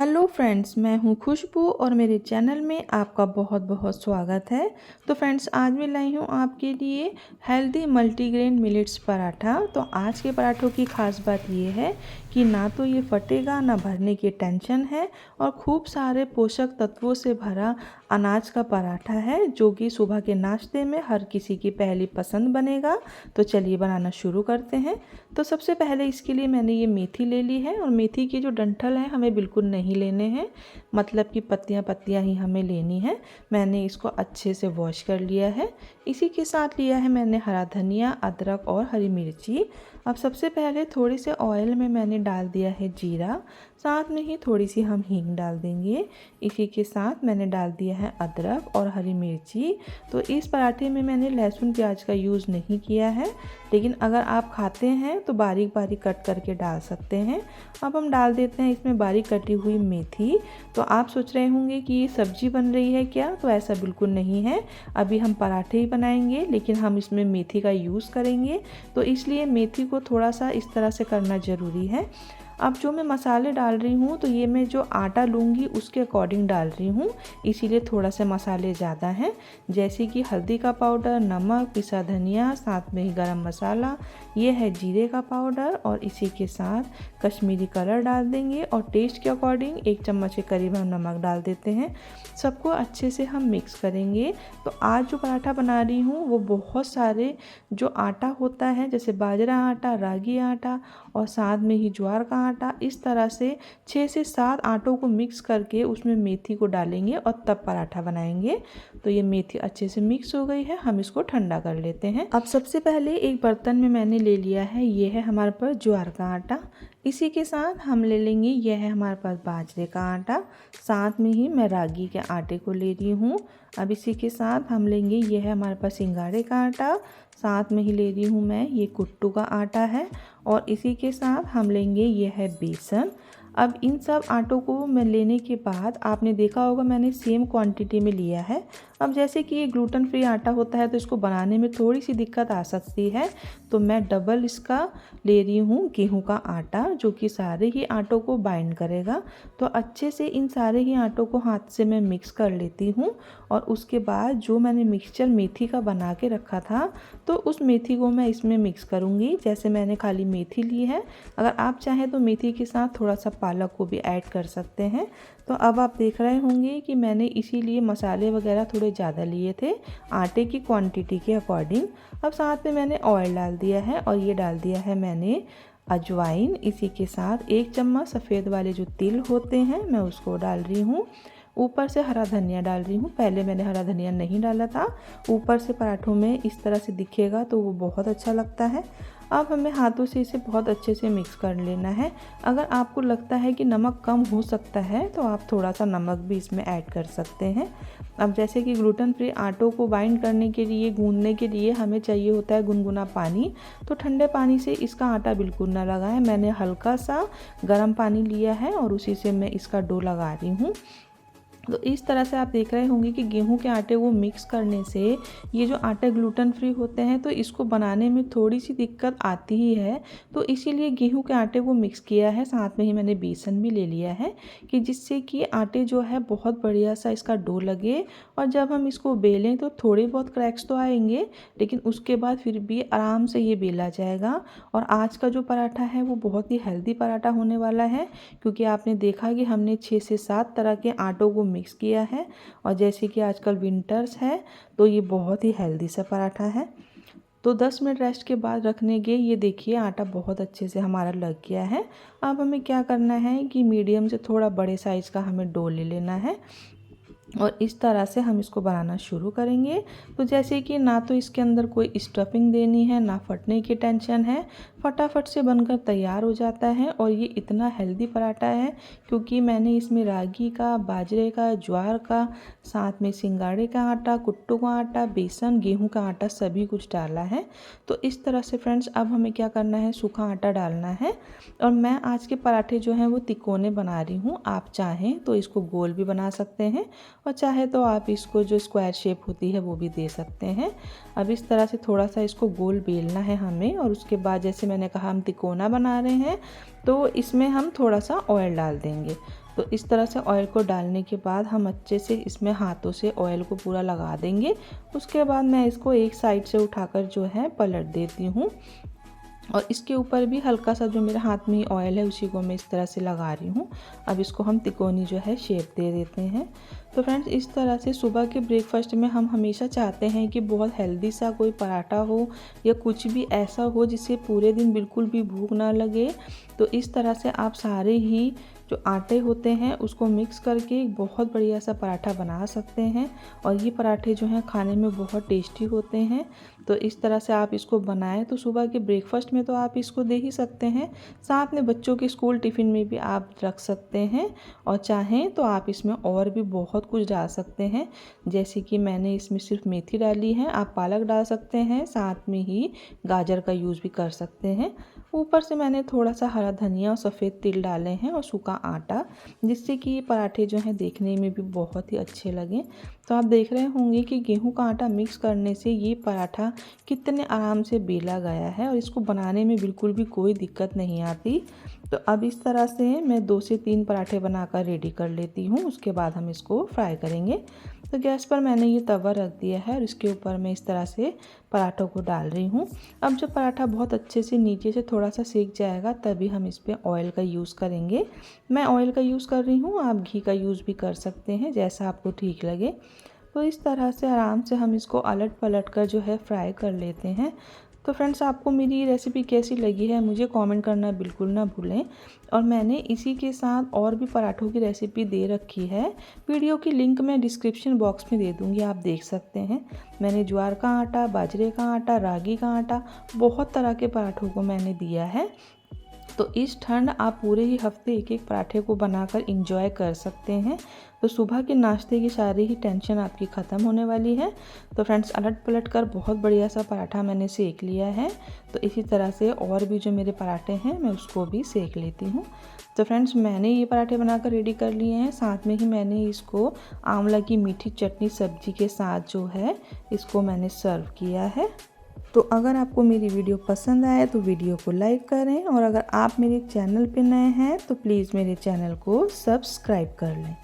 Hello friends, मैं हूँ खुशबू और मेरे चैनल में आपका बहुत बहुत स्वागत है। तो फ्रेंड्स, आज मैं लाई हूँ आपके लिए हेल्दी मल्टीग्रेन मिलेट्स पराठा। तो आज के पराठों की खास बात ये है कि ना तो ये फटेगा, ना भरने की टेंशन है और खूब सारे पोषक तत्वों से भरा अनाज का पराठा है, जो कि सुबह के नाश्ते में हर किसी की पहली पसंद बनेगा। तो चलिए बनाना शुरू करते हैं। तो सबसे पहले इसके लिए मैंने ये मेथी ले ली है और मेथी की जो डंठल है हमें बिल्कुल नहीं लेने हैं, मतलब कि पत्तियां पत्तियां ही हमें लेनी है। मैंने इसको अच्छे से वॉश कर लिया है। इसी के साथ लिया है मैंने हरा धनिया, अदरक और हरी मिर्ची। अब सबसे पहले थोड़े से ऑयल में मैंने डाल दिया है जीरा, साथ में ही थोड़ी सी हम हींग डाल देंगे। इसी के साथ मैंने डाल दिया है अदरक और हरी मिर्ची। तो इस पराठे में मैंने लहसुन प्याज का यूज़ नहीं किया है, लेकिन अगर आप खाते हैं तो बारीक बारीक कट करके डाल सकते हैं। अब हम डाल देते हैं इसमें बारीक कटी हुई मेथी। तो आप सोच रहे होंगे कि ये सब्जी बन रही है क्या, तो ऐसा बिल्कुल नहीं है। अभी हम पराठे ही बनाएंगे, लेकिन हम इसमें मेथी का यूज़ करेंगे, तो इसलिए मेथी को थोड़ा सा इस तरह से करना ज़रूरी है। अब जो मैं मसाले डाल रही हूँ, तो ये मैं जो आटा लूँगी उसके अकॉर्डिंग डाल रही हूँ, इसीलिए थोड़ा सा मसाले ज़्यादा हैं। जैसे कि हल्दी का पाउडर, नमक, पिसा धनिया, साथ में ही गरम मसाला, ये है जीरे का पाउडर और इसी के साथ कश्मीरी कलर डाल देंगे और टेस्ट के अकॉर्डिंग 1 चम्मच के करीब हम नमक डाल देते हैं। सबको अच्छे से हम मिक्स करेंगे। तो आज जो पराठा बना रही हूँ वो बहुत सारे जो आटा होता है, जैसे बाजरा आटा, रागी आटा और साथ में ही ज्वार का आटा, इस तरह से 6 से 7 आटों को मिक्स करके उसमें मेथी को डालेंगे और तब पराठा बनाएंगे। तो ये मेथी अच्छे से मिक्स हो गई है, हम इसको ठंडा कर लेते हैं। अब सबसे पहले एक बर्तन में मैंने ले लिया है, ये है हमारे पास ज्वार का आटा। इसी के साथ हम ले लेंगे, ये है हमारे पास बाजरे का आटा, साथ में ही मैं रागी के आटे को ले रही हूँ। अब इसी के साथ हम लेंगे, ये है हमारे पास सिंगाड़े का आटा, साथ में ही ले रही हूँ मैं ये कुट्टू का आटा है और इसी के साथ हम लेंगे, ये है बेसन। अब इन सब आटों को मैं लेने के बाद आपने देखा होगा मैंने सेम क्वांटिटी में लिया है। अब जैसे कि ये ग्लूटेन फ्री आटा होता है तो इसको बनाने में थोड़ी सी दिक्कत आ सकती है, तो मैं डबल इसका ले रही हूँ गेहूं का आटा, जो कि सारे ही आटों को बाइंड करेगा। तो अच्छे से इन सारे ही आटों को हाथ से मैं मिक्स कर लेती हूँ और उसके बाद जो मैंने मिक्सचर मेथी का बना के रखा था, तो उस मेथी को मैं इसमें मिक्स करूँगी। जैसे मैंने खाली मेथी ली है, अगर आप चाहें तो मेथी के साथ थोड़ा सा पालक को भी ऐड कर सकते हैं। तो अब आप देख रहे होंगे कि मैंने इसीलिए मसाले वगैरह थोड़े ज़्यादा लिए थे आटे की क्वांटिटी के अकॉर्डिंग। अब साथ में मैंने ऑयल डाल दिया है और ये डाल दिया है मैंने अजवाइन। इसी के साथ 1 चम्मच सफ़ेद वाले जो तिल होते हैं मैं उसको डाल रही हूँ। ऊपर से हरा धनिया डाल रही हूँ, पहले मैंने हरा धनिया नहीं डाला था। ऊपर से पराठों में इस तरह से दिखेगा तो वो बहुत अच्छा लगता है। अब हमें हाथों से इसे बहुत अच्छे से मिक्स कर लेना है। अगर आपको लगता है कि नमक कम हो सकता है तो आप थोड़ा सा नमक भी इसमें ऐड कर सकते हैं। अब जैसे कि ग्लूटेन फ्री आटों को बाइंड करने के लिए, गूंदने के लिए हमें चाहिए होता है गुनगुना पानी, तो ठंडे पानी से इसका आटा बिल्कुल ना लगाएं। मैंने हल्का सा गर्म पानी लिया है और उसी से मैं इसका डो लगा रही हूँ। तो इस तरह से आप देख रहे होंगे कि गेहूं के आटे को मिक्स करने से ये जो आटे ग्लूटेन फ्री होते हैं तो इसको बनाने में थोड़ी सी दिक्कत आती ही है। तो इसीलिए गेहूं के आटे को मिक्स किया है, साथ में ही मैंने बेसन भी ले लिया है कि जिससे कि आटे जो है बहुत बढ़िया सा इसका डो लगे और जब हम इसको बेलें तो थोड़े बहुत क्रैक्स तो आएंगे, लेकिन उसके बाद फिर भी आराम से ये बेला जाएगा। और आज का जो पराठा है वो बहुत ही हेल्दी पराठा होने वाला है, क्योंकि आपने देखा कि हमने 6 से 7 तरह के आटों को मिक्स किया है और जैसे कि आजकल विंटर्स है तो ये बहुत ही हेल्दी सा पराठा है। तो 10 मिनट रेस्ट के बाद रखने के, ये देखिए आटा बहुत अच्छे से हमारा लग गया है। अब हमें क्या करना है कि मीडियम से थोड़ा बड़े साइज़ का हमें डो ले लेना है और इस तरह से हम इसको बनाना शुरू करेंगे। तो जैसे कि ना तो इसके अंदर कोई स्टफिंग देनी है, ना फटने की टेंशन है, फटाफट से बनकर तैयार हो जाता है। और ये इतना हेल्दी पराठा है क्योंकि मैंने इसमें रागी का, बाजरे का, ज्वार का, साथ में सिंगाड़े का आटा, कुट्टू का आटा, बेसन, गेहूं का आटा सभी कुछ डाला है। तो इस तरह से फ्रेंड्स अब हमें क्या करना है, सूखा आटा डालना है। और मैं आज के पराठे जो हैं वो तिकोने बना रही हूँ। आप चाहें तो इसको गोल भी बना सकते हैं और चाहे तो आप इसको जो स्क्वायर शेप होती है वो भी दे सकते हैं। अब इस तरह से थोड़ा सा इसको गोल बेलना है हमें और उसके बाद जैसे मैंने कहा हम तिकोना बना रहे हैं तो इसमें हम थोड़ा सा ऑयल डाल देंगे। तो इस तरह से ऑयल को डालने के बाद हम अच्छे से इसमें हाथों से ऑयल को पूरा लगा देंगे। उसके बाद मैं इसको एक साइड से उठाकर जो है पलट देती हूँ और इसके ऊपर भी हल्का सा जो मेरे हाथ में ऑयल है उसी को मैं इस तरह से लगा रही हूँ। अब इसको हम तिकोनी जो है शेप दे देते हैं। तो फ्रेंड्स, इस तरह से सुबह के ब्रेकफास्ट में हम हमेशा चाहते हैं कि बहुत हेल्दी सा कोई पराठा हो या कुछ भी ऐसा हो जिससे पूरे दिन बिल्कुल भी भूख ना लगे। तो इस तरह से आप सारे ही जो आटे होते हैं उसको मिक्स करके एक बहुत बढ़िया सा पराठा बना सकते हैं और ये पराठे जो हैं खाने में बहुत टेस्टी होते हैं। तो इस तरह से आप इसको बनाएं तो सुबह के ब्रेकफास्ट में तो आप इसको दे ही सकते हैं, साथ में बच्चों के स्कूल टिफ़िन में भी आप रख सकते हैं और चाहें तो आप इसमें और भी बहुत कुछ डाल सकते हैं। जैसे कि मैंने इसमें सिर्फ मेथी डाली है, आप पालक डाल सकते हैं, साथ में ही गाजर का यूज़ भी कर सकते हैं। ऊपर से मैंने थोड़ा सा हरा धनिया और सफ़ेद तिल डाले हैं और सूखा आटा, जिससे कि ये पराठे जो हैं देखने में भी बहुत ही अच्छे लगें। तो आप देख रहे होंगे कि गेहूं का आटा मिक्स करने से ये पराठा कितने आराम से बेला गया है और इसको बनाने में बिल्कुल भी कोई दिक्कत नहीं आती। तो अब इस तरह से मैं 2 से 3 पराठे बनाकर रेडी कर लेती हूँ, उसके बाद हम इसको फ्राई करेंगे। तो गैस पर मैंने ये तवा रख दिया है और इसके ऊपर मैं इस तरह से पराठों को डाल रही हूँ। अब जब पराठा बहुत अच्छे से नीचे से थोड़ा सा सेक जाएगा तभी हम इस पर ऑयल का यूज़ करेंगे। मैं ऑयल का यूज़ कर रही हूँ, आप घी का यूज़ भी कर सकते हैं, जैसा आपको ठीक लगे। तो इस तरह से आराम से हम इसको अलट पलट कर जो है फ्राई कर लेते हैं। तो फ्रेंड्स, आपको मेरी ये रेसिपी कैसी लगी है मुझे कमेंट करना बिल्कुल ना भूलें। और मैंने इसी के साथ और भी पराठों की रेसिपी दे रखी है, वीडियो की लिंक मैं डिस्क्रिप्शन बॉक्स में दे दूँगी, आप देख सकते हैं। मैंने ज्वार का आटा, बाजरे का आटा, रागी का आटा, बहुत तरह के पराठों को मैंने दिया है। तो इस ठंड आप पूरे ही हफ्ते एक एक पराठे को बनाकर इंजॉय कर सकते हैं। तो सुबह के नाश्ते की सारी ही टेंशन आपकी ख़त्म होने वाली है। तो फ्रेंड्स, अलट पलट कर बहुत बढ़िया सा पराठा मैंने सेक लिया है। तो इसी तरह से और भी जो मेरे पराठे हैं मैं उसको भी सेक लेती हूँ। तो फ्रेंड्स, मैंने ये पराठे बनाकर रेडी कर लिए हैं, साथ में ही मैंने इसको आंवला की मीठी चटनी सब्जी के साथ जो है इसको मैंने सर्व किया है। तो अगर आपको मेरी वीडियो पसंद आए तो वीडियो को लाइक करें और अगर आप मेरे चैनल पे नए हैं तो प्लीज़ मेरे चैनल को सब्सक्राइब कर लें।